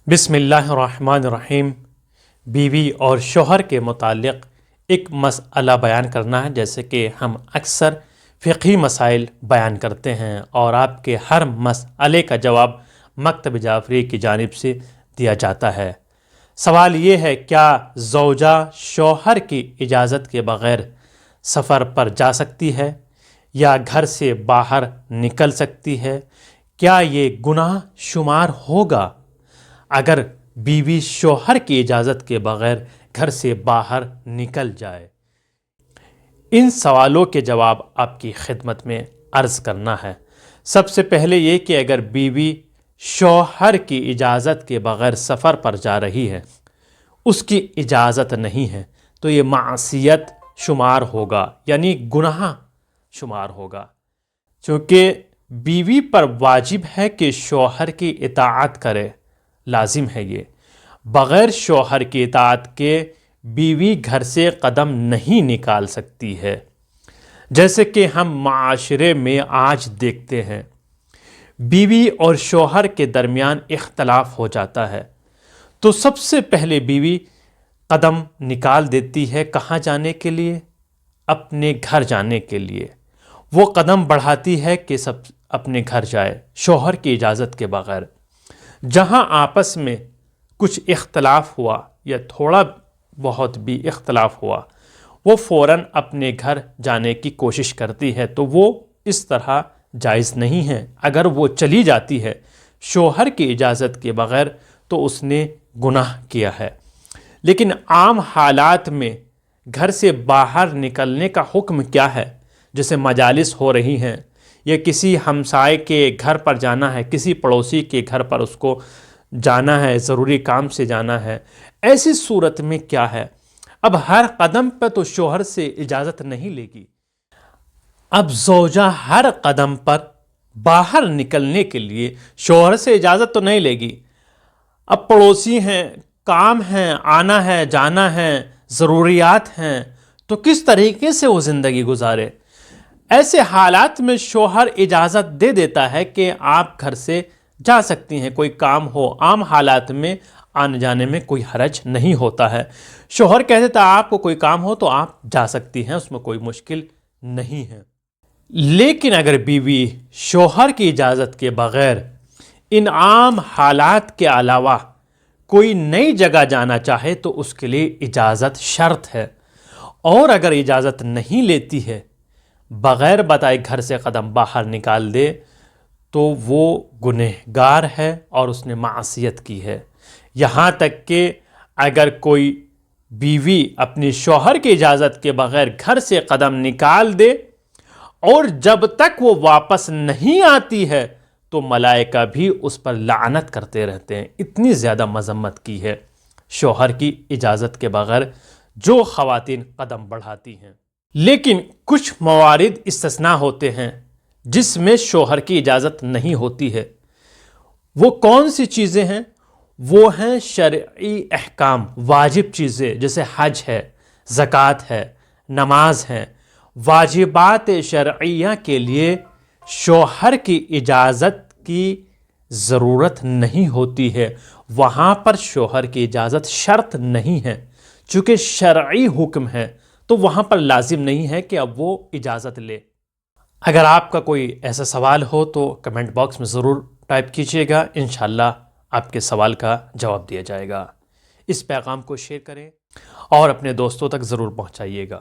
بسم اللہ الرحمن الرحیم۔ بیوی اور شوہر کے متعلق ایک مسئلہ بیان کرنا ہے، جیسے کہ ہم اکثر فقہی مسائل بیان کرتے ہیں اور آپ کے ہر مسئلے کا جواب مکتب جعفری کی جانب سے دیا جاتا ہے۔ سوال یہ ہے، کیا زوجہ شوہر کی اجازت کے بغیر سفر پر جا سکتی ہے یا گھر سے باہر نکل سکتی ہے؟ کیا یہ گناہ شمار ہوگا اگر بیوی شوہر کی اجازت کے بغیر گھر سے باہر نکل جائے؟ ان سوالوں کے جواب آپ کی خدمت میں عرض کرنا ہے۔ سب سے پہلے یہ کہ اگر بیوی شوہر کی اجازت کے بغیر سفر پر جا رہی ہے، اس کی اجازت نہیں ہے، تو یہ معصیت شمار ہوگا، یعنی گناہ شمار ہوگا، چونکہ بیوی پر واجب ہے کہ شوہر کی اطاعت کرے، لازم ہے یہ۔ بغیر شوہر کی اطاعت کے بیوی گھر سے قدم نہیں نکال سکتی ہے، جیسے کہ ہم معاشرے میں آج دیکھتے ہیں۔ بیوی اور شوہر کے درمیان اختلاف ہو جاتا ہے تو سب سے پہلے بیوی قدم نکال دیتی ہے، کہاں جانے کے لیے؟ اپنے گھر جانے کے لیے۔ وہ قدم بڑھاتی ہے کہ سب اپنے گھر جائے شوہر کی اجازت کے بغیر۔ جہاں آپس میں کچھ اختلاف ہوا یا تھوڑا بہت بھی اختلاف ہوا، وہ فوراً اپنے گھر جانے کی کوشش کرتی ہے، تو وہ اس طرح جائز نہیں ہے۔ اگر وہ چلی جاتی ہے شوہر کی اجازت کے بغیر تو اس نے گناہ کیا ہے۔ لیکن عام حالات میں گھر سے باہر نکلنے کا حکم کیا ہے؟ جیسے مجالس ہو رہی ہیں یا کسی ہمسائے کے گھر پر جانا ہے، کسی پڑوسی کے گھر پر اس کو جانا ہے، ضروری کام سے جانا ہے، ایسی صورت میں کیا ہے؟ اب ہر قدم پہ تو شوہر سے اجازت نہیں لے گی۔ اب زوجہ ہر قدم پر باہر نکلنے کے لیے شوہر سے اجازت تو نہیں لے گی۔ اب پڑوسی ہیں، کام ہیں، آنا ہے، جانا ہے، ضروریات ہیں، تو کس طریقے سے وہ زندگی گزارے؟ ایسے حالات میں شوہر اجازت دے دیتا ہے کہ آپ گھر سے جا سکتی ہیں، کوئی کام ہو، عام حالات میں آنے جانے میں کوئی حرج نہیں ہوتا ہے۔ شوہر کہہ دیتا ہے آپ کو کوئی کام ہو تو آپ جا سکتی ہیں، اس میں کوئی مشکل نہیں ہے۔ لیکن اگر بیوی شوہر کی اجازت کے بغیر ان عام حالات کے علاوہ کوئی نئی جگہ جانا چاہے تو اس کے لیے اجازت شرط ہے، اور اگر اجازت نہیں لیتی ہے، بغیر بتائے گھر سے قدم باہر نکال دے، تو وہ گنہگار ہے اور اس نے معصیت کی ہے۔ یہاں تک کہ اگر کوئی بیوی اپنی شوہر کی اجازت کے بغیر گھر سے قدم نکال دے اور جب تک وہ واپس نہیں آتی ہے تو ملائکہ بھی اس پر لعنت کرتے رہتے ہیں۔ اتنی زیادہ مذمت کی ہے شوہر کی اجازت کے بغیر جو خواتین قدم بڑھاتی ہیں۔ لیکن کچھ موارد استثناء ہوتے ہیں جس میں شوہر کی اجازت نہیں ہوتی ہے۔ وہ کون سی چیزیں ہیں؟ وہ ہیں شرعی احکام، واجب چیزیں، جیسے حج ہے، زکوٰۃ ہے، نماز ہے۔ واجبات شرعیہ کے لیے شوہر کی اجازت کی ضرورت نہیں ہوتی ہے، وہاں پر شوہر کی اجازت شرط نہیں ہے، چونکہ شرعی حکم ہے تو وہاں پر لازم نہیں ہے کہ اب وہ اجازت لے۔ اگر آپ کا کوئی ایسا سوال ہو تو کمنٹ باکس میں ضرور ٹائپ کیجیے گا، انشاءاللہ آپ کے سوال کا جواب دیا جائے گا۔ اس پیغام کو شیئر کریں اور اپنے دوستوں تک ضرور پہنچائیے گا۔